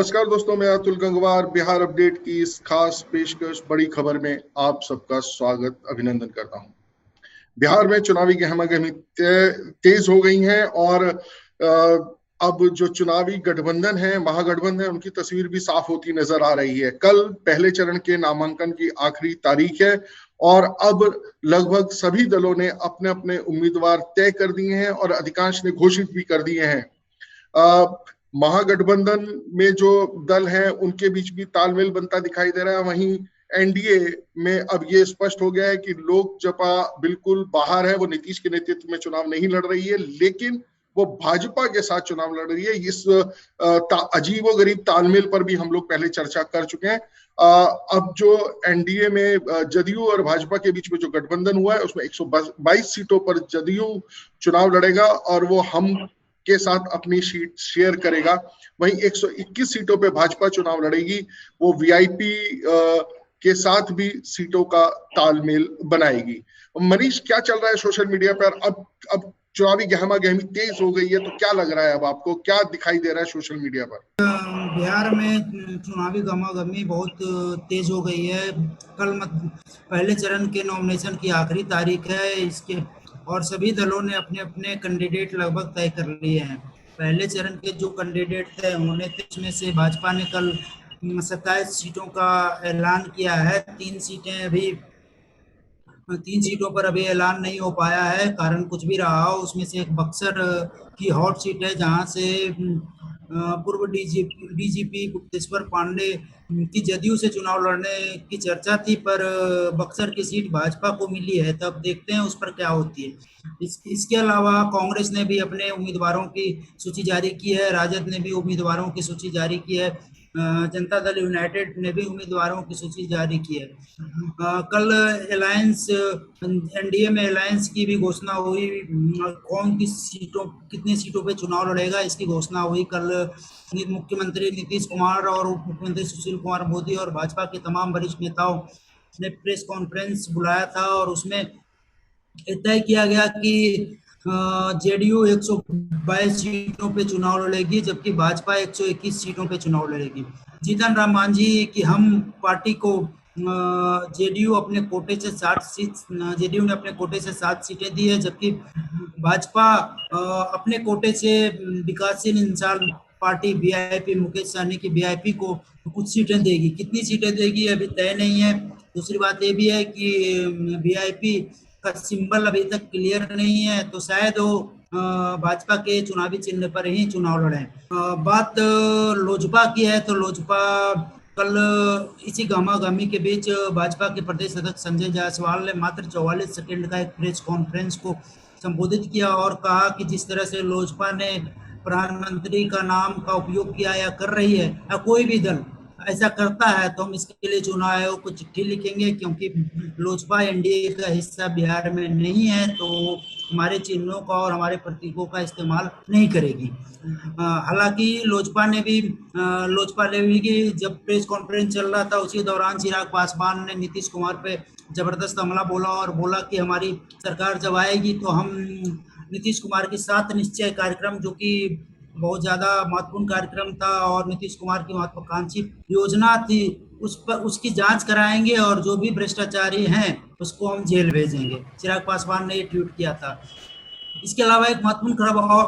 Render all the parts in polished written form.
नमस्कार दोस्तों, मैं अतुल गंगवार बिहार अपडेट की इस खास पेशकश बड़ी खबर में आप सबका स्वागत अभिनंदन करता हूं। बिहार में चुनावी गहमागहमी तेज हो गई है और अब जो चुनावी गठबंधन है, महागठबंधन है, उनकी तस्वीर भी साफ होती नजर आ रही है। कल पहले चरण के नामांकन की आखिरी तारीख है और अब लगभग सभी दलों ने अपने अपने उम्मीदवार तय कर दिए हैं और अधिकांश ने घोषित भी कर दिए हैं। महागठबंधन में जो दल हैं उनके बीच भी तालमेल बनता दिखाई दे रहा है। वहीं एनडीए में अब ये स्पष्ट हो गया है कि लोक जपा बिल्कुल बाहर है, वो नीतीश के नेतृत्व में चुनाव नहीं लड़ रही है, लेकिन वो भाजपा के साथ चुनाव लड़ रही है। इस अजीबोगरीब तालमेल पर भी हम लोग पहले चर्चा कर चुके हैं। अब जो एनडीए में जदयू और भाजपा के बीच में जो गठबंधन हुआ है उसमें 122 सीटों पर जदयू चुनाव लड़ेगा और वो हम के साथ अपनी सीट शेयर करेगा। वहीं 121 सीटों पे भाजपा चुनाव लड़ेगी, वो वीआईपी के साथ भी सीटों का तालमेल बनाएगी। मनीष, क्या चल रहा है सोशल मीडिया पर? अब चुनावी गहमागहमी तेज हो गई है, तो क्या लग रहा है, अब आपको क्या दिखाई दे रहा है सोशल मीडिया पर? बिहार में चुनावी गहमागहमी बहुत तेज हो गई है। कल पहले चरण के नॉमिनेशन की आखिरी तारीख है इसके, और सभी दलों ने अपने अपने कैंडिडेट लगभग तय कर लिए हैं। पहले चरण के जो कैंडिडेट थे उन्होंने, इसमें से भाजपा ने कल 27 सीटों का ऐलान किया है। 3 सीटों पर अभी ऐलान नहीं हो पाया है, कारण कुछ भी रहा हो। उसमें से एक बक्सर की हॉट सीट है, जहां से पूर्व डीजीपी गुप्तेश्वर पांडे की जदयू से चुनाव लड़ने की चर्चा थी, पर बक्सर की सीट भाजपा को मिली है। तब देखते हैं उस पर क्या होती है। इसके अलावा कांग्रेस ने भी अपने उम्मीदवारों की सूची जारी की है, राजद ने भी उम्मीदवारों की सूची जारी की है, जनता दल यूनाइटेड ने भी उम्मीदवारों की सूची जारी की है। कल अलायंस, एनडीए में अलायंस की भी घोषणा हुई। कौन कितनी सीटों पे चुनाव लड़ेगा इसकी घोषणा हुई कल। मुख्यमंत्री नीतीश कुमार और उप मुख्यमंत्री सुशील कुमार मोदी और भाजपा के तमाम वरिष्ठ नेताओं ने प्रेस कॉन्फ्रेंस बुलाया था और उसमें तय किया गया कि जेडीयू 122 सीटों पे चुनाव लड़ेगी, जबकि भाजपा 121 सीटों पे चुनाव लड़ेगी। जीतन राम मांझी की हम पार्टी को जेडीयू अपने कोटे से 7 सीटें दी है, जबकि भाजपा अपने कोटे से विकासशील इंसान पार्टी वीआईपी मुकेश सहनी की वीआईपी को कुछ सीटें देगी। कितनी सीटें देगी अभी तय नहीं है। दूसरी बात ये भी है कि वीआईपी का सिंबल अभी तक क्लियर नहीं है, तो शायद वो भाजपा के चुनावी चिन्ह पर ही चुनाव लड़े। बात लोजपा की है, तो लोजपा कल इसी गहमागहमी के बीच भाजपा के प्रदेश अध्यक्ष संजय जायसवाल ने मात्र 44 सेकंड का एक प्रेस कॉन्फ्रेंस को संबोधित किया और कहा कि जिस तरह से लोजपा ने प्रधानमंत्री का नाम का उपयोग किया या कर रही है, या कोई भी दल ऐसा करता है, तो हम इसके लिए चुनाव आयोग को चिट्ठी लिखेंगे, क्योंकि लोजपा एनडीए का हिस्सा बिहार में नहीं है, तो हमारे चिन्हों का और हमारे प्रतीकों का इस्तेमाल नहीं करेगी। हालांकि लोजपा ने भी जब प्रेस कॉन्फ्रेंस चल रहा था, उसी दौरान चिराग पासवान ने नीतीश कुमार पे जबरदस्त हमला बोला और बोला कि हमारी सरकार जब आएगी तो हम नीतीश कुमार के 7 निश्चय कार्यक्रम, जो कि बहुत ज्यादा महत्वपूर्ण कार्यक्रम था और नीतीश कुमार की महत्वाकांक्षी योजना थी, उस पर उसकी जांच कराएंगे और जो भी भ्रष्टाचारी हैं उसको हम जेल भेजेंगे। चिराग पासवान ने ये ट्वीट किया था। इसके अलावा एक महत्वपूर्ण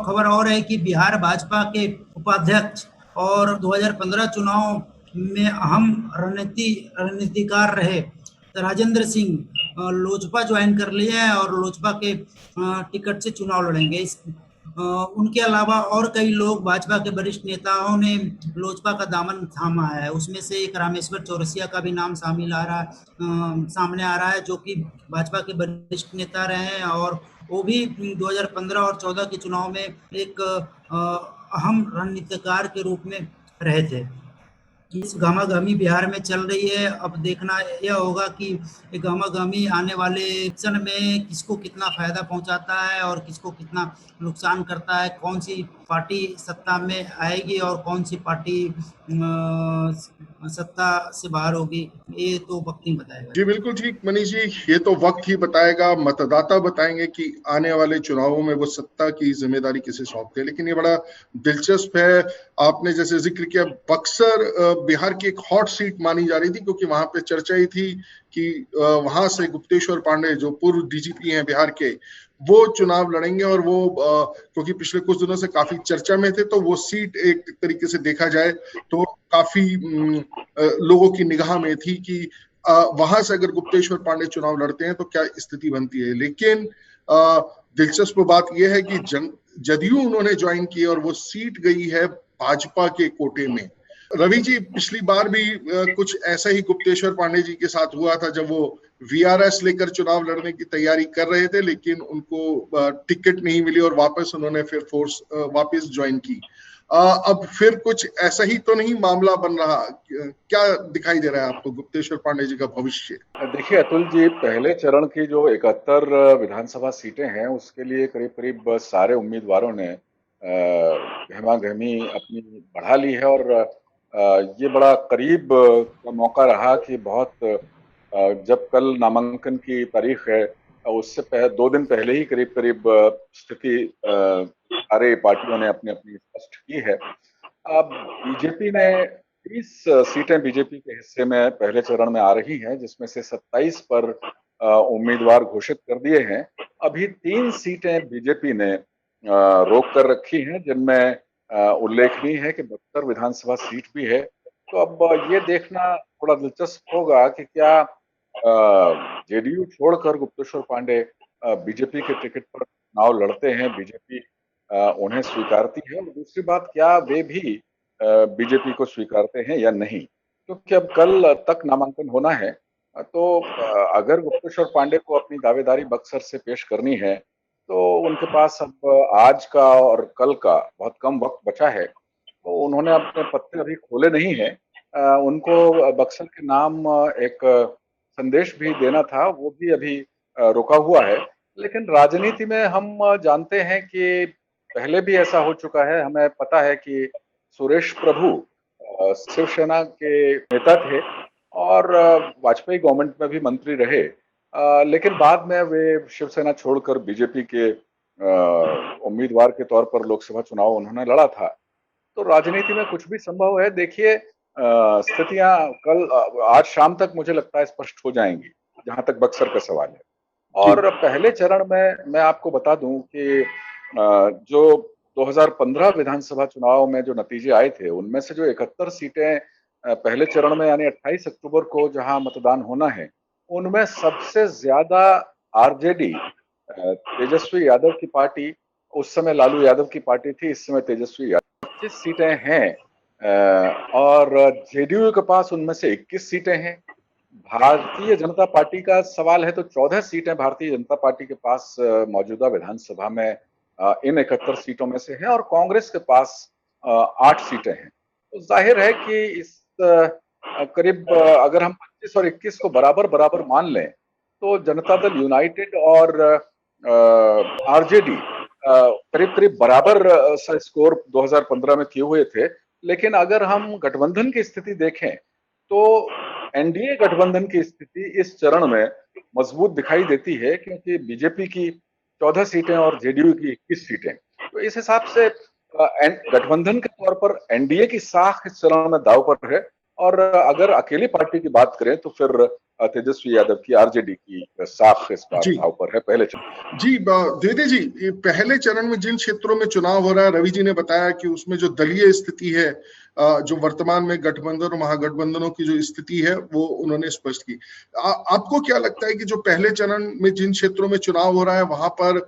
खबर और है कि बिहार भाजपा के उपाध्यक्ष और 2015 चुनाव में अहम रणनीतिकार रहे राजेंद्र सिंह लोजपा ज्वाइन कर लिए हैं और लोजपा के टिकट से चुनाव लड़ेंगे। उनके अलावा और कई लोग, भाजपा के वरिष्ठ नेताओं ने लोजपा का दामन थामा है। उसमें से एक रामेश्वर चौरसिया का भी नाम सामने आ रहा है, जो कि भाजपा के वरिष्ठ नेता रहे हैं और वो भी 2015 और 14 के चुनाव में एक अहम रणनीतिकार के रूप में रहे थे। इस गामागामी बिहार में चल रही है। अब देखना यह होगा कि ये गामागामी आने वाले इलेक्शन में किसको कितना फायदा पहुंचाता है और किसको कितना नुकसान करता है, कौन सी पार्टी सत्ता में आएगी और कौन सी पार्टी सत्ता से बाहर होगी, ये तो वक्त ही बताएगा। जी बिल्कुल ठीक मनीष जी, ये तो वक्त ही बताएगा, मतदाता बताएंगे कि आने वाले चुनावों में वो सत्ता की जिम्मेदारी किसे सौंपते हैं। लेकिन ये बड़ा दिलचस्प है, आपने जैसे जिक्र किया, बक्सर बिहार की एक हॉट सीट मानी जा रही थी, क्योंकि वहां पे चर्चा ही थी कि वहां से गुप्तेश्वर पांडे जो पूर्व डीजीपी हैं बिहार के, वो चुनाव लड़ेंगे। और वो क्योंकि पिछले कुछ दिनों से काफी चर्चा में थे, तो वो सीट एक तरीके से देखा जाए तो काफी लोगों की निगाह में थी कि वहां से अगर गुप्तेश्वर पांडे चुनाव लड़ते हैं तो क्या स्थिति बनती है। लेकिन दिलचस्प बात यह है कि जदयू उन्होंने ज्वाइन की और वो सीट गई है भाजपा के कोटे में। रवि जी, पिछली बार भी कुछ ऐसा ही गुप्तेश्वर पांडे जी के साथ हुआ था, जब वो वीआरएस लेकर चुनाव लड़ने की तैयारी कर रहे थे, लेकिन उनको टिकट नहीं मिली और वापस उन्होंने फिर फोर्स वापस ज्वाइन की। अब फिर कुछ ऐसा ही तो नहीं मामला बन रहा, क्या दिखाई दे रहा है आपको गुप्तेश्वर पांडे जी का भविष्य? देखिए अतुल जी, पहले चरण की जो 71 विधानसभा सीटें हैं उसके लिए करीब करीब सारे उम्मीदवारों ने गहमा गहमी अपनी बढ़ा ली है। और ये बड़ा करीब का मौका रहा कि बहुत जब कल नामांकन की तारीख है उससे 2 दिन पहले ही करीब करीब स्थिति सारे पार्टियों ने अपनी अपनी स्पष्ट की है। अब बीजेपी ने 30 सीटें बीजेपी के हिस्से में पहले चरण में आ रही हैं, जिसमें से 27 पर उम्मीदवार घोषित कर दिए हैं। अभी 3 सीटें बीजेपी ने रोक कर रखी हैं, जिनमें उल्लेखनीय है कि बक्सर विधानसभा सीट भी है। तो अब ये देखना थोड़ा दिलचस्प होगा कि क्या जेडीयू छोड़कर गुप्तेश्वर पांडे बीजेपी के टिकट पर चुनाव लड़ते हैं, बीजेपी उन्हें स्वीकारती है, और दूसरी बात क्या वे भी बीजेपी को स्वीकारते हैं या नहीं। क्योंकि अब कल तक नामांकन होना है, तो अगर गुप्तेश्वर पांडे को अपनी दावेदारी बक्सर से पेश करनी है तो उनके पास अब आज का और कल का बहुत कम वक्त बचा है। तो उन्होंने अपने पत्ते अभी खोले नहीं है। उनको बक्सर के नाम एक संदेश भी देना था, वो भी अभी रुका हुआ है। लेकिन राजनीति में हम जानते हैं कि पहले भी ऐसा हो चुका है। हमें पता है कि सुरेश प्रभु शिवसेना के नेता थे और वाजपेयी गवर्नमेंट में भी मंत्री रहे, लेकिन बाद में वे शिवसेना छोड़कर बीजेपी के उम्मीदवार के तौर पर लोकसभा चुनाव उन्होंने लड़ा था। तो राजनीति में कुछ भी संभव है। देखिए स्थितियां कल आज शाम तक मुझे लगता है स्पष्ट हो जाएंगी, जहां तक बक्सर का सवाल है। और पहले चरण में मैं आपको बता दूं कि जो 2015 विधानसभा चुनाव में जो नतीजे आए थे, उनमें से जो 71 सीटें पहले चरण में यानी 28 अक्टूबर को जहां मतदान होना है, उनमें सबसे ज्यादा आरजेडी तेजस्वी यादव की पार्टी, उस समय लालू यादव की पार्टी थी, इस समय तेजस्वी यादव 25 सीटें हैं और जेडीयू के पास उनमें से 21 सीटें हैं। भारतीय जनता पार्टी का सवाल है तो 14 सीटें भारतीय जनता पार्टी के पास मौजूदा विधानसभा में इन 71 सीटों में से है, और कांग्रेस के पास 8 सीटें हैं। तो जाहिर है कि इस करीब अगर हम 25 और 21 को बराबर बराबर मान लें तो जनता दल यूनाइटेड और आरजेडी करीब करीब बराबर सा स्कोर 2015 में किए हुए थे। लेकिन अगर हम गठबंधन की स्थिति देखें तो एनडीए गठबंधन की स्थिति इस चरण में मजबूत दिखाई देती है, क्योंकि बीजेपी की 14 सीटें और जेडीयू की 21 सीटें। तो इस हिसाब से गठबंधन के तौर पर एनडीए की साख इस चरण में दांव पर है, और अगर अकेली पार्टी की बात करें तो फिर तेजस्वी यादव की आरजेडी की साख इस बार दांव पर है पहले चरण। जी द्विवेदी जी, पहले चरण में जिन क्षेत्रों में चुनाव हो रहा है, रवि जी ने बताया कि उसमें जो दलीय स्थिति है, जो वर्तमान में गठबंधन और महागठबंधनों की जो स्थिति है, वो उन्होंने स्पष्ट की। आपको क्या लगता है कि जो पहले चरण में जिन क्षेत्रों में चुनाव हो रहा है, वहां पर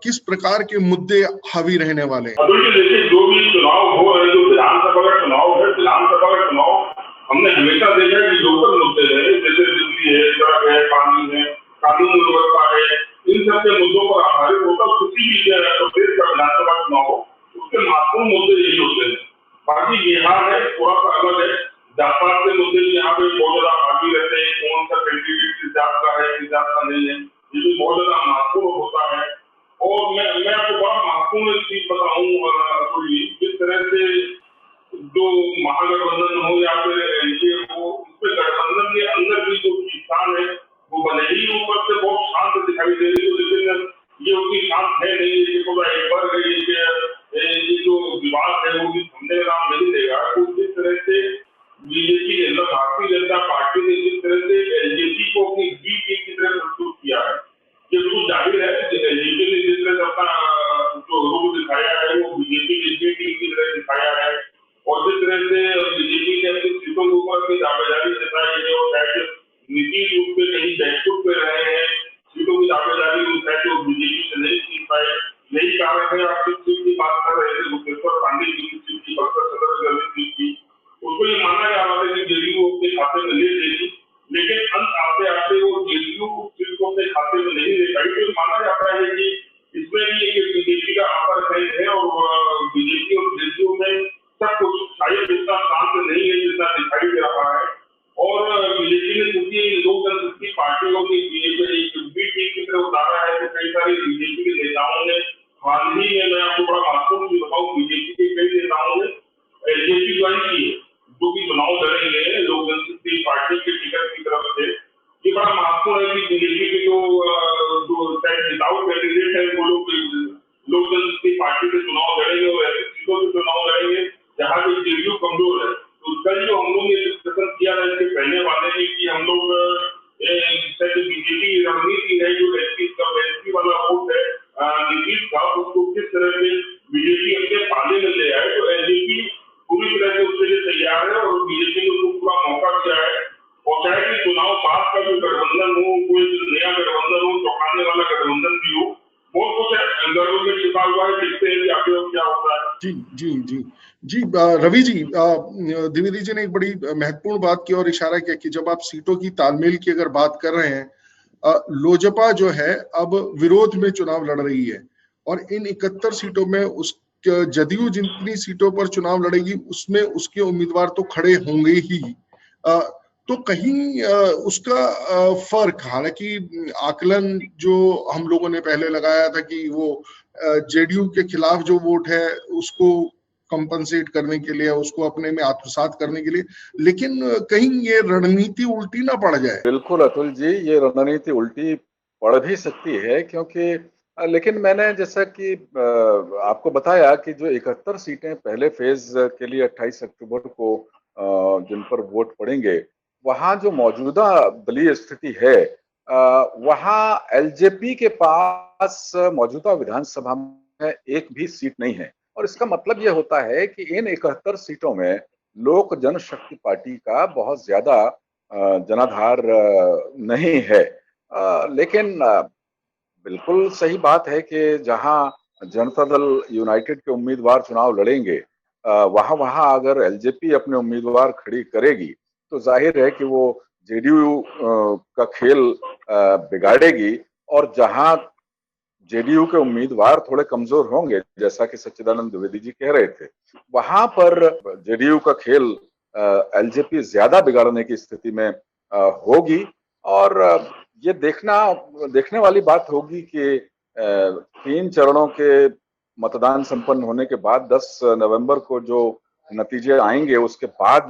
किस प्रकार के मुद्दे हावी रहने वाले हैं? देखिए, जो भी चुनाव हो रहे, जो विधानसभा का चुनाव है, विधानसभा का चुनाव हमने हमेशा देखा कि लोकल मुद्दे हैं, जैसे बिजली है, सड़क है, पानी है, कानून व्यवस्था है, इन सब के मुद्दों पर आधारित होता किसी भी प्रदेश का विधानसभा चुनाव हो, उसके महत्वपूर्ण मुद्दे यही होते हैं। बाकी बिहार है थोड़ा सा अलग है, महत्वपूर्ण चीज बताऊं अतुल जी, जिस तरह से जो महागठबंधन हो या फिर एनडीए हो, उसमें गठबंधन के अंदर भी जो खींचतान है वो भले ही ऊपर से बहुत शांत दिखाई दे रही है, लेकिन ये उतनी शांत है नहीं। ये थोड़ा एक बार ये जो विवाद है वो भी थमने का नाम नहीं देगा। तो जिस तरह से बीजेपी ने, भारतीय जनता पार्टी ने जिस तरह से एलजेपी को अपनी बी टीम की तरह प्रस्तुत किया है, ये तो जाहिर है कि एलजेपी ने जिस तरह से अपना जो रूप दिखाया है वो बीजेपी की बी टीम की तरह दिखाया है। और जिस तरह से बीजेपी ने अपनी सीटों के ऊपर अपनी दावेदारी जताई है और शायद नीतीश रूप से कहीं बैकफुट पे रहे हैं, सीटों की दावेदारी शायद बीजेपी से नहीं जीत पाए। यही कारण है, आप जिस सीट की बात कर रहे थे मुकेश्वर पांडे जी की सीट की, बक्सर सदर गली सीट की, उसको ये माना जा रहा था कि जेडीयू अपने खाते में ले लेगी, लेकिन अंत आते आते वो जेडीयू सीट को अपने खाते में नहीं ले पाई। तो माना जाता है कि इसमें भी एक बीजेपी का आपर है और बीजेपी और जेडीयू में सब कुछ शायद इतना शांत नहीं है जितना दिखाई दे रहा है। और बीजेपी ने क्योंकि लोक जनशक्ति पार्टी को बी टीम की तरह उतारा है, तो कई सारे बीजेपी के नेताओं ने हाल ही में, मैं आपको बड़ा महत्वपूर्ण बताऊं, बीजेपी के कई नेताओं ने एलजेपी ज्वाइन की है, जो कि चुनाव लड़ेंगे लोक जनशक्ति पार्टी के टिकट की तरफ से। ये बड़ा महत्वपूर्ण है कि बीजेपी के जो विदाउट कैंडिडेट है वो लोग लोक जनशक्ति पार्टी के चुनाव लड़ेंगे और ऐसी सीटों के चुनाव लड़ेंगे जहाँ पे जेडीयू कमजोर है। तो कल जो हम लोग ये डिस्कशन किया था इसके पहले वाले में कि हम लोग बीजेपी की रणनीति है, जो एसपी वाला वोट है नीतीश का, उसको किस तरह से बीजेपी अपने पाले में ले आए। तो एलजेपी पूरी तरह से उसके लिए तैयार है और बीजेपी ने उसको पूरा मौका दिया है। और चाहे कि चुनाव बाद का जो गठबंधन हो, कोई नया गठबंधन हो, चौंकाने वाला गठबंधन भी हो, बहुत कुछ अंदरों में छिपा हुआ है, देखते हैं कि आगे क्या होता है। जी जी जी जी रवि जी, द्विवेदी जी ने एक बड़ी महत्वपूर्ण बात की और इशारा किया कि जब आप सीटों की तालमेल की अगर बात कर रहे हैं, लोजपा जो है अब विरोध में चुनाव लड़ रही है और इन 71 सीटों में उस जदयू जितनी सीटों पर चुनाव लड़ेगी उसमें उसके उम्मीदवार तो खड़े होंगे ही। तो कहीं उसका फर्क, हालांकि आकलन जो हम लोगों ने पहले लगाया था कि वो जेडीयू के खिलाफ जो वोट है उसको कंपनसेट करने के लिए, उसको अपने में आत्मसात करने के लिए, लेकिन कहीं ये रणनीति उल्टी ना पड़ जाए। बिल्कुल अतुल जी, ये रणनीति उल्टी पड़ भी सकती है, क्योंकि लेकिन मैंने जैसा कि आपको बताया कि जो 71 सीटें पहले फेज के लिए 28 अक्टूबर को जिन पर वोट पड़ेंगे, वहां जो मौजूदा दलीय स्थिति है, वहां एलजेपी के पास मौजूदा विधानसभा में एक भी सीट नहीं है। और इसका मतलब यह होता है कि इन 71 सीटों में लोक जनशक्ति पार्टी का बहुत ज्यादा जनाधार नहीं है। लेकिन बिल्कुल सही बात है कि जहां जनता दल यूनाइटेड के उम्मीदवार चुनाव लड़ेंगे, वहां अगर एलजेपी अपने उम्मीदवार खड़ी करेगी तो जाहिर है कि वो जेडीयू का खेल बिगाड़ेगी। और जहां जेडीयू के उम्मीदवार थोड़े कमजोर होंगे, जैसा कि सच्चिदानंद द्विवेदी जी कह रहे थे, वहां पर जेडीयू का खेल एलजेपी ज्यादा बिगाड़ने की स्थिति में होगी। और ये देखने वाली बात होगी कि 3 चरणों के मतदान संपन्न होने के बाद 10 नवंबर को जो नतीजे आएंगे, उसके बाद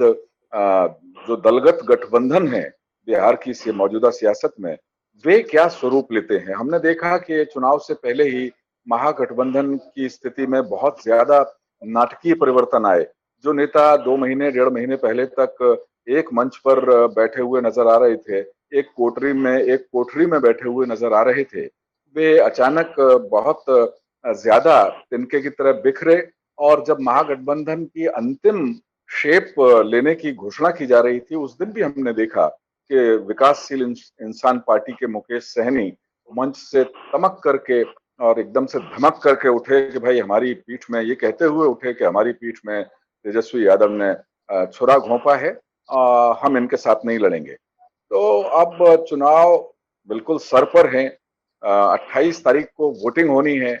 जो दलगत गठबंधन है बिहार की मौजूदा सियासत में, वे क्या स्वरूप लेते हैं। हमने देखा कि चुनाव से पहले ही महागठबंधन की स्थिति में बहुत ज्यादा नाटकीय परिवर्तन आए। जो नेता 2 महीने 1.5 महीने पहले तक एक मंच पर बैठे हुए नजर आ रहे थे, एक कोठरी में बैठे हुए नजर आ रहे थे, वे अचानक बहुत ज्यादा तिनके की तरह बिखरे। और जब महागठबंधन की अंतिम शेप लेने की घोषणा की जा रही थी, उस दिन भी हमने देखा कि विकासशील इंसान पार्टी के मुकेश सहनी मंच से तमक करके और एकदम से धमक करके उठे कि भाई हमारी पीठ में, ये कहते हुए उठे कि हमारी पीठ में तेजस्वी यादव ने छुरा घोंपा है, हम इनके साथ नहीं लड़ेंगे। तो अब चुनाव बिल्कुल सर पर है, 28 तारीख को वोटिंग होनी है।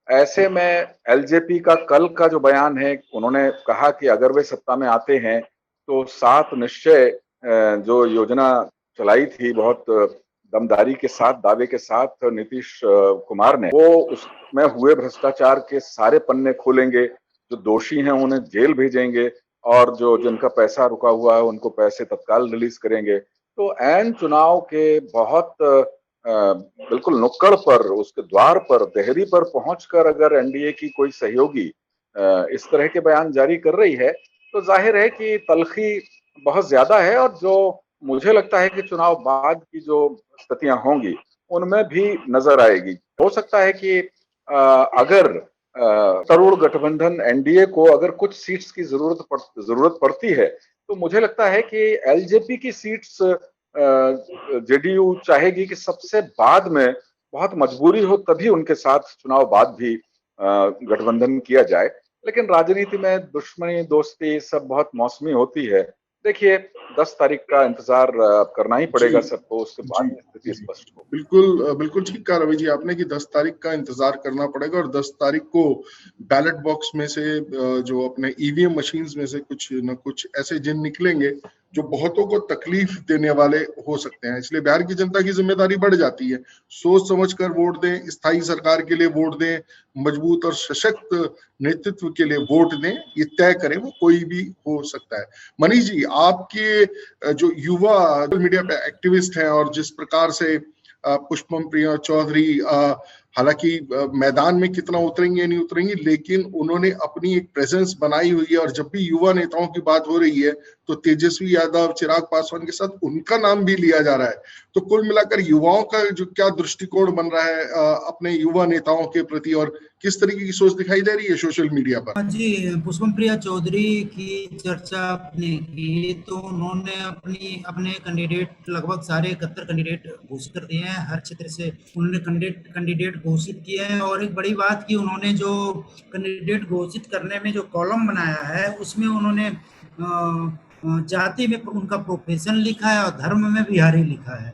ऐसे में एलजेपी का कल का जो बयान है, उन्होंने कहा कि अगर वे सत्ता में आते हैं तो 7 निश्चय जो योजना चलाई थी बहुत दमदारी के साथ, दावे के साथ नीतीश कुमार ने, वो उसमें हुए भ्रष्टाचार के सारे पन्ने खोलेंगे, जो दोषी हैं उन्हें जेल भेजेंगे और जो जिनका पैसा रुका हुआ है उनको पैसे तत्काल रिलीज करेंगे। तो ऐन चुनाव के बहुत बिल्कुल नुक्कड़ पर, उसके द्वार पर, देहरी पर पहुंचकर अगर एनडीए की कोई सहयोगी इस तरह के बयान जारी कर रही है, तो जाहिर है कि तलखी बहुत ज्यादा है। और जो मुझे लगता है कि चुनाव बाद की जो स्थितियां होंगी उनमें भी नजर आएगी। हो सकता है कि अगर तरुण गठबंधन एनडीए को अगर कुछ सीट्स की जरूरत पड़ती है, तो मुझे लगता है कि एलजेपी की सीट्स जेडीयू चाहेगी कि सबसे बाद में, बहुत मजबूरी हो तभी उनके साथ चुनाव बाद भी गठबंधन किया जाए। लेकिन राजनीति में दुश्मनी दोस्ती सब बहुत मौसमी होती है। देखिए 10 तारीख का इंतजार करना ही पड़ेगा सबको, उसके बाद स्थिति स्पष्ट हो। बिल्कुल ठीक कहा रवि जी आपने कि 10 तारीख का इंतजार करना पड़ेगा और 10 तारीख को बैलेट बॉक्स में से जो अपने ईवीएम मशीन्स में से कुछ न कुछ ऐसे जिन निकलेंगे जो बहुतों को तकलीफ देने वाले हो सकते हैं। इसलिए बिहार की जनता की जिम्मेदारी बढ़ जाती है, सोच समझकर वोट दें, स्थायी सरकार के लिए वोट दें, मजबूत और सशक्त नेतृत्व के लिए वोट दें। ये तय करें, वो कोई भी हो सकता है। मनीष जी, आपके जो युवा सोशल मीडिया पे एक्टिविस्ट हैं और जिस प्रकार से पुष्पम प्रिया चौधरी हालांकि मैदान में कितना उतरेंगे या नहीं उतरेंगे, लेकिन उन्होंने अपनी एक प्रेजेंस बनाई हुई है और जब भी युवा नेताओं की बात हो रही है तो तेजस्वी यादव, चिराग पासवान के साथ उनका नाम भी लिया जा रहा है। तो कुल मिलाकर युवाओं का जो क्या दृष्टिकोण बन रहा है अपने युवा नेताओं के प्रति और किस तरीके की सोच दिखाई दे रही है सोशल मीडिया पर? जी, पुष्पम प्रिया चौधरी की चर्चा आपने की, तो उन्होंने अपने कैंडिडेट लगभग सारे 71 कैंडिडेट घोषित कर दिए हैं। हर क्षेत्र से उन्होंने कैंडिडेट घोषित किए हैं। और एक बड़ी बात कि उन्होंने जो कैंडिडेट घोषित करने में जो कॉलम बनाया है उसमें उन्होंने जाति में उनका प्रोफेशन लिखा है और धर्म में बिहारी लिखा है।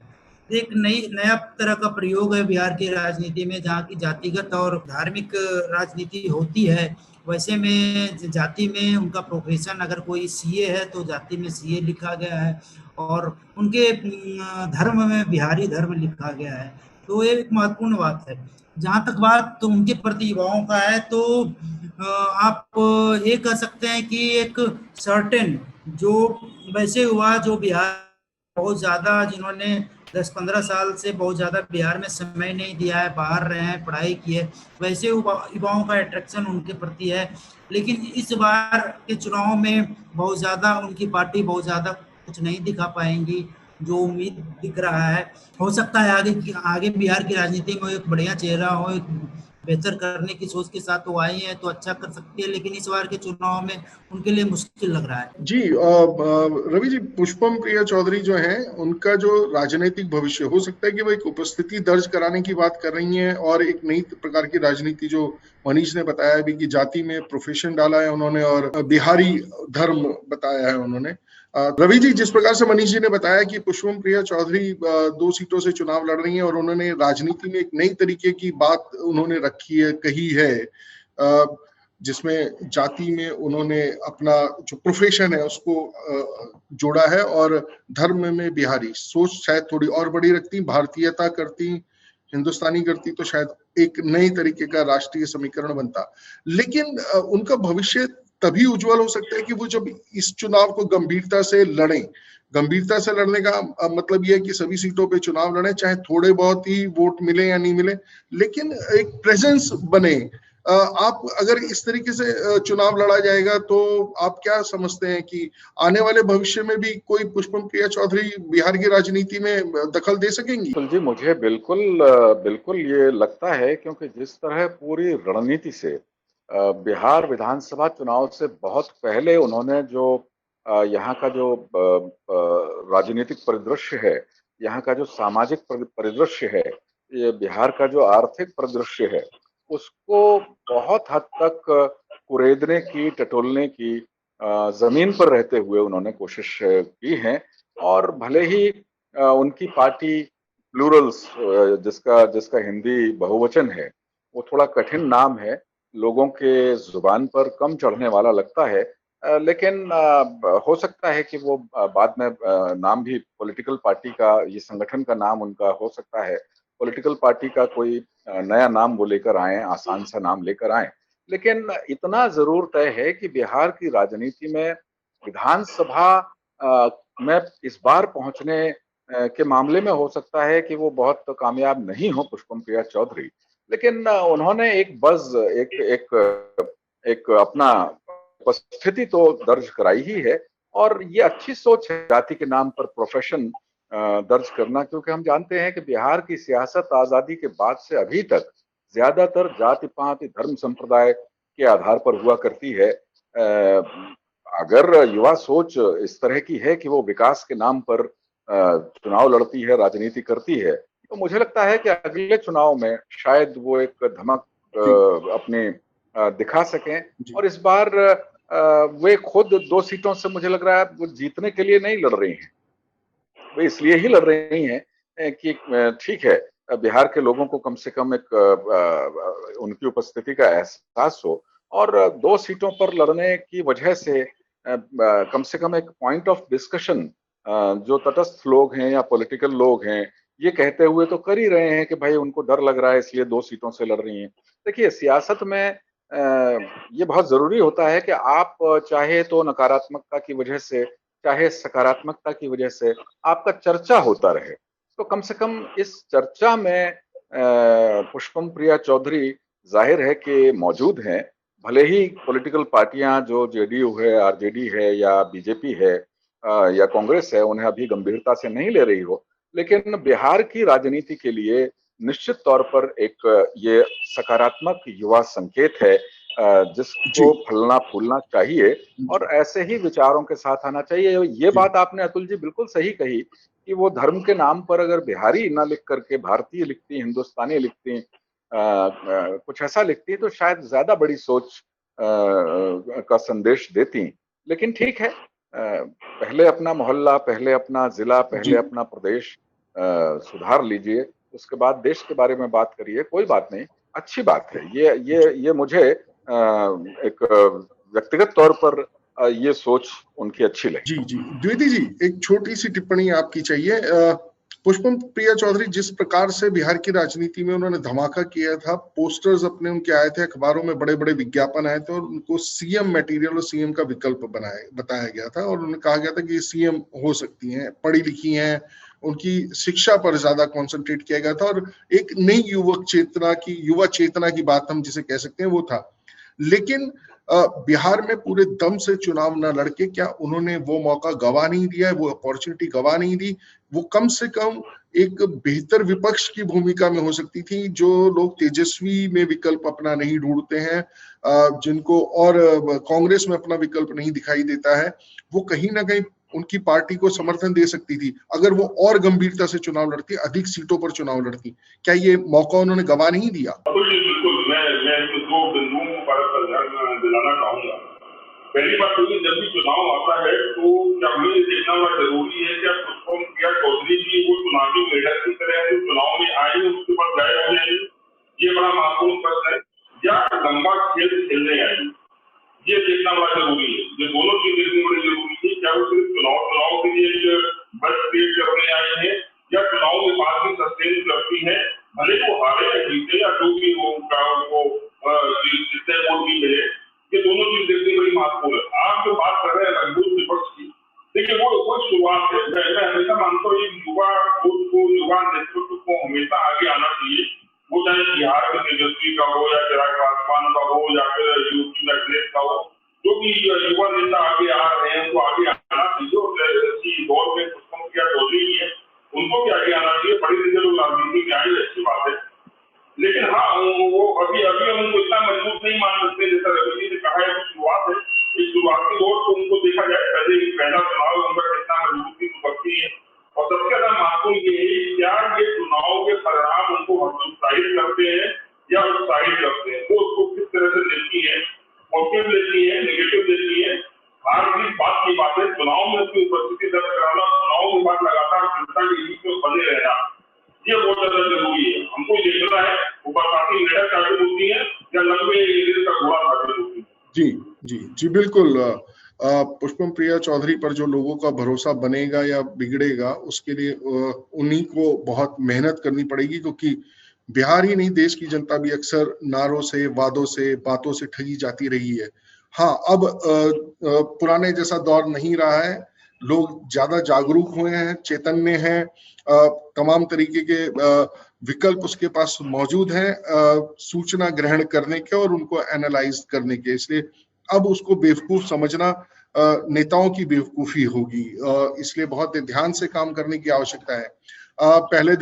एक नया तरह का प्रयोग है बिहार की राजनीति में, जहाँ की जातिगत और धार्मिक राजनीति होती है, वैसे में जाति में उनका प्रोफेशन, अगर कोई सीए है तो जाति में सीए लिखा गया है और उनके धर्म में बिहारी धर्म लिखा गया है। तो ये एक महत्वपूर्ण बात है। जहाँ तक बात तो उनके प्रति युवाओं का है, तो आप ये कह सकते हैं कि एक सर्टेन जो वैसे युवा जो बिहार बहुत ज़्यादा, जिन्होंने 10-15 साल से बहुत ज़्यादा बिहार में समय नहीं दिया है, बाहर रहे हैं, पढ़ाई की है, वैसे युवाओं का अट्रैक्शन उनके प्रति है। लेकिन इस बार के चुनाव में बहुत ज़्यादा उनकी पार्टी बहुत ज़्यादा कुछ नहीं दिखा पाएंगी जो उम्मीद दिख रहा है। हो सकता है आगे बिहार की राजनीति में एक बढ़िया चेहरा हो, एक बेहतर करने की सोच के साथ वो आई है तो अच्छा कर सकती है, लेकिन इस बार के चुनाव में उनके लिए मुश्किल लग रहा है। जी रवि जी, पुष्पम प्रिया चौधरी जो हैं, उनका जो राजनीतिक भविष्य हो सकता है कि वो एक उपस्थिति दर्ज कराने की बात कर रही हैं और एक नई प्रकार की राजनीति, जो मनीष ने बताया अभी कि जाति में प्रोफेशन डाला है उन्होंने और बिहारी धर्म बताया है उन्होंने। रवि जी, जिस प्रकार से मनीष जी ने बताया कि पुष्पम प्रिया चौधरी 2 सीटों से चुनाव लड़ रही हैं और उन्होंने राजनीति में एक नई तरीके की बात उन्होंने रखी है, कही है, जिसमें जाति में उन्होंने अपना जो प्रोफेशन है उसको जोड़ा है और धर्म में बिहारी। सोच शायद थोड़ी और बड़ी रखती, भारतीयता करती, हिंदुस्तानी करती तो शायद एक नई तरीके का राष्ट्रीय समीकरण बनता। लेकिन उनका भविष्य तभी उज्जवल हो सकता है कि वो जब इस चुनाव को गंभीरता से लड़ें। गंभीरता से लड़ने का मतलब यह है कि सभी सीटों पे चुनाव लड़ें, चाहे थोड़े बहुत ही वोट मिले या नहीं मिले, लेकिन एक प्रेजेंस बने। आप अगर इस तरीके से चुनाव लड़ा जाएगा तो आप क्या समझते हैं कि आने वाले भविष्य में भी कोई पुष्पम प्रिया चौधरी बिहार की राजनीति में दखल दे सकेंगी? जी, मुझे बिल्कुल ये लगता है, क्योंकि जिस तरह पूरी रणनीति से बिहार विधानसभा चुनाव से बहुत पहले उन्होंने जो यहाँ का जो राजनीतिक परिदृश्य है, यहाँ का जो सामाजिक परिदृश्य है, ये बिहार का जो आर्थिक परिदृश्य है, उसको बहुत हद तक कुरेदने की, टटोलने की जमीन पर रहते हुए उन्होंने कोशिश की है। और भले ही उनकी पार्टी प्लूरल्स, जिसका हिंदी बहुवचन है, वो थोड़ा कठिन नाम है, लोगों के जुबान पर कम चढ़ने वाला लगता है, लेकिन हो सकता है कि वो बाद में नाम भी पॉलिटिकल पार्टी का, ये संगठन का नाम उनका हो सकता है पॉलिटिकल पार्टी का कोई नया नाम वो लेकर आए, आसान सा नाम लेकर आए। लेकिन इतना जरूर तय है कि बिहार की राजनीति में विधानसभा में इस बार पहुंचने के मामले में हो सकता है कि वो बहुत कामयाब नहीं हो पुष्पम प्रिया चौधरी, लेकिन उन्होंने एक बज़, एक अपना उपस्थिति तो दर्ज कराई ही है। और ये अच्छी सोच है जाति के नाम पर प्रोफेशन दर्ज करना, क्योंकि हम जानते हैं कि बिहार की सियासत आजादी के बाद से अभी तक ज्यादातर जाति पाति धर्म संप्रदाय के आधार पर हुआ करती है। अगर युवा सोच इस तरह की है कि वो विकास के नाम पर चुनाव लड़ती है, राजनीति करती है, तो मुझे लगता है कि अगले चुनाव में शायद वो एक धमक अपने दिखा सकें। और इस बार वे खुद 2 सीटों से मुझे लग रहा है वो जीतने के लिए नहीं लड़ रही हैं, वे इसलिए ही लड़ रही हैं कि ठीक है, बिहार के लोगों को कम से कम एक उनकी उपस्थिति का एहसास हो, और 2 सीटों पर लड़ने की वजह से कम से कम एक पॉइंट ऑफ डिस्कशन जो तटस्थ लोग हैं या पॉलिटिकल लोग हैं ये कहते हुए तो कर ही रहे हैं कि भाई उनको डर लग रहा है इसलिए 2 सीटों से लड़ रही हैं। देखिए, सियासत में ये बहुत जरूरी होता है कि आप चाहे तो नकारात्मकता की वजह से, चाहे सकारात्मकता की वजह से आपका चर्चा होता रहे। तो कम से कम इस चर्चा में पुष्पम प्रिया चौधरी जाहिर है कि मौजूद हैं, भले ही पॉलिटिकल पार्टियां जो जेडीयू है, आरजेडी है या बीजेपी है या कांग्रेस है उन्हें अभी गंभीरता से नहीं ले रही हो, लेकिन बिहार की राजनीति के लिए निश्चित तौर पर एक ये सकारात्मक युवा संकेत है जिसको फलना फूलना चाहिए और ऐसे ही विचारों के साथ आना चाहिए। ये बात आपने अतुल जी बिल्कुल सही कही कि वो धर्म के नाम पर अगर बिहारी ना लिख करके भारतीय लिखती, हिंदुस्तानी लिखती, कुछ ऐसा लिखती तो शायद ज्यादा बड़ी सोच का संदेश देती। लेकिन ठीक है, पहले अपना मोहल्ला, पहले अपना जिला, पहले अपना प्रदेश सुधार लीजिए, उसके बाद देश के बारे में बात करिए, कोई बात नहीं, अच्छी बात है। ये मुझे एक व्यक्तिगत तौर पर ये सोच उनकी अच्छी लगी। जी द्विवेदी जी, एक छोटी सी टिप्पणी आपकी चाहिए। पुष्पम प्रिया चौधरी जिस प्रकार से बिहार की राजनीति में उन्होंने धमाका किया था, पोस्टर्स अपने उनके आए थे, अखबारों में बड़े बड़े विज्ञापन आए थे और उनको सीएम मटेरियल और सीएम का विकल्प बताया गया था और उन्हें कहा गया था कि ये सीएम हो सकती हैं, पढ़ी लिखी हैं, उनकी शिक्षा पर ज्यादा कंसंट्रेट किया गया था और एक नई युवा चेतना की बात हम जिसे कह सकते हैं वो था। लेकिन बिहार में पूरे दम से चुनाव न लड़के क्या उन्होंने वो मौका गवा नहीं दिया, वो अपॉर्चुनिटी गवा नहीं दी? वो कम से कम एक बेहतर विपक्ष की भूमिका में हो सकती थी। जो लोग तेजस्वी में विकल्प अपना नहीं ढूंढते हैं, जिनको और कांग्रेस में अपना विकल्प नहीं दिखाई देता है, वो कहीं ना कहीं उनकी पार्टी को समर्थन दे सकती थी अगर वो और गंभीरता से चुनाव लड़ती, अधिक सीटों पर चुनाव लड़ती। क्या ये मौका उन्होंने गवा नहीं दिया? दिलाना चाहूंगा। पहली बात तो जब भी चुनाव आता है तो क्या हमें देखना बड़ा जरूरी है कि पुष्पम प्रिया चौधरी जी वो चुनावी लीडर की तरह जो चुनाव में आए उसके बाद गायब हो जाएंगे, ये बड़ा महत्वपूर्ण प्रश्न है, या लंबा खेल खेलने आएंगे, ये देखना बड़ा जरूरी है। ये दोनों चीज देखनी बड़ी जरूरी है। क्या वो सिर्फ चुनाव के लिए बस क्रिएट करने आए हैं या चुनाव में बात भी सस्टेन करती है, भले वो हारे या जीते या जो भी वो जितने वोट भी मिले, ये दोनों चीज देखनी बड़ी महत्वपूर्ण है। आप जो बात कर रहे हैं मजबूत विपक्ष की, देखिए वो शुरुआत है। मैं हमेशा मानता हूँ युवा नेतृत्व को हमेशा आगे आना चाहिए, वो चाहे बिहार में तेजस्वी का हो या चिराग पासवान का हो या फिर यूपी में अखिलेश का हो, जो भी युवा नेता आगे आ रहे हैं उनको आगे आना चाहिए। दौर में पुष्पम प्रिया चौधरी है, उनको भी आगे आना चाहिए। बड़ी रीजन लोग राजनीति में आए, अच्छी बात है, लेकिन हाँ वो अभी हम उनको इतना मजबूत नहीं मान सकते। जैसा रवि जी ने कहा है शुरुआत है, इस शुरुआती दौर को उनको देखा जाए, पहला चुनाव उनका कितना मजबूती करती है और सबसे ज्यादा महत्वपूर्ण ये है क्या ये चुनाव के परिणाम उनको उत्साहित करते हैं या उत्साहित करते हैं, वो उसको किस तरह से देखती है, पॉजिटिव लेती है, नेगेटिव लेती है। हर भी बात की बात है, चुनाव में उसकी उपस्थिति दर्ज कराना, चुनाव में बात लगातार जनता के बीच में बने रहना, ये बहुत ज्यादा जरूरी है। हमको देखना है वो बरसाती लहर चालू होती है या लंबे दिन का घोड़ा चालू होती है। जी बिल्कुल। पुष्पम प्रिया चौधरी पर जो लोगों का भरोसा बनेगा या बिगड़ेगा, उसके लिए उन्हीं को बहुत मेहनत करनी पड़ेगी, क्योंकि बिहार ही नहीं, देश की जनता भी अक्सर नारों से, वादों से, बातों से ठगी जाती रही है। हाँ, अब पुराने जैसा दौर नहीं रहा है, लोग ज्यादा जागरूक हुए हैं, चैतन्य हैं, तमाम तरीके के विकल्प उसके पास मौजूद हैं सूचना ग्रहण करने के और उनको एनालाइज करने के। इसलिए अब उसको बेवकूफ समझना नेताओं की बेवकूफी होगी, इसलिए बहुत ध्यान से काम करने की आवश्यकता है। पहले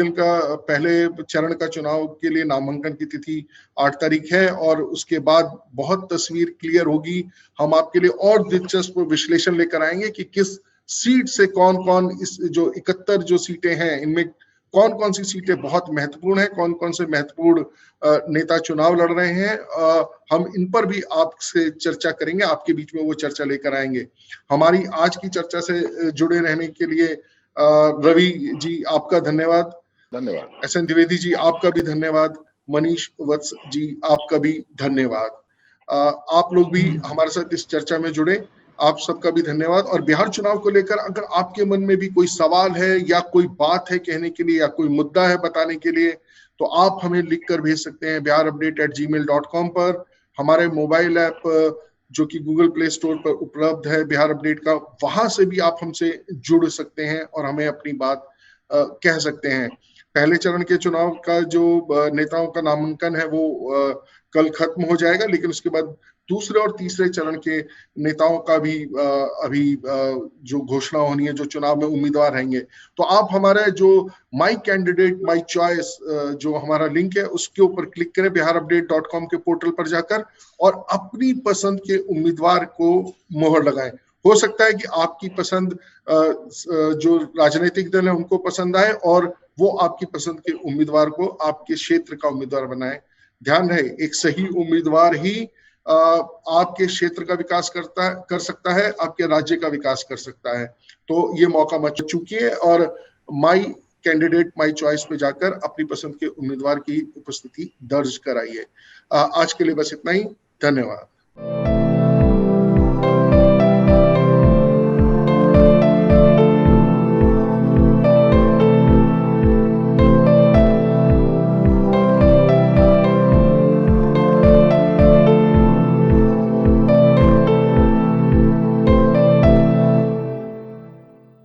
चरण का चुनाव के लिए नामांकन की तिथि 8 तारीख है और उसके बाद बहुत तस्वीर क्लियर होगी। हम आपके लिए और दिलचस्प विश्लेषण लेकर आएंगे कि किस सीट से कौन कौन, इस जो 71 जो सीटें हैं, इनमें कौन कौन सी सीटें बहुत महत्वपूर्ण है, कौन कौन से महत्वपूर्ण नेता चुनाव लड़ रहे हैं। हम इन पर भी आपसे चर्चा करेंगे, आपके बीच में वो चर्चा लेकर आएंगे। हमारी आज की चर्चा से जुड़े रहने के लिए रवि जी आपका धन्यवाद। धन्यवाद। SN द्विवेदी जी आपका भी धन्यवाद। मनीष वत्स जी आपका भी धन्यवाद। आप लोग भी हमारे साथ इस चर्चा में जुड़े, आप सबका भी धन्यवाद। और बिहार चुनाव को लेकर अगर आपके मन में भी कोई सवाल है या कोई बात है कहने के लिए या कोई मुद्दा है बताने के लिए, तो आप हमें लिख कर भेज सकते हैं biharupdate@gmail.com पर। हमारे मोबाइल ऐप जो कि गूगल प्ले स्टोर पर उपलब्ध है बिहार अपडेट का, वहां से भी आप हमसे जुड़ सकते हैं और हमें अपनी बात कह सकते हैं। पहले चरण के चुनाव का जो नेताओं का नामांकन है वो कल खत्म हो जाएगा, लेकिन उसके बाद दूसरे और तीसरे चरण के नेताओं का भी अभी जो घोषणा होनी है, जो चुनाव में उम्मीदवार रहेंगे। तो आप हमारा जो माई कैंडिडेट माई चॉइस जो हमारा लिंक है उसके ऊपर क्लिक करें biharupdate.com के पोर्टल पर जाकर और अपनी पसंद के उम्मीदवार को मोहर लगाएं। हो सकता है कि आपकी पसंद जो राजनीतिक दल है उनको पसंद आए और वो आपकी पसंद के उम्मीदवार को आपके क्षेत्र का उम्मीदवार बनाए। ध्यान रहे, एक सही उम्मीदवार ही आपके क्षेत्र का विकास कर सकता है, आपके राज्य का विकास कर सकता है। तो ये मौका मत चूकिए और माई कैंडिडेट माई चॉइस पे जाकर अपनी पसंद के उम्मीदवार की उपस्थिति दर्ज कराइए। आज के लिए बस इतना ही। धन्यवाद।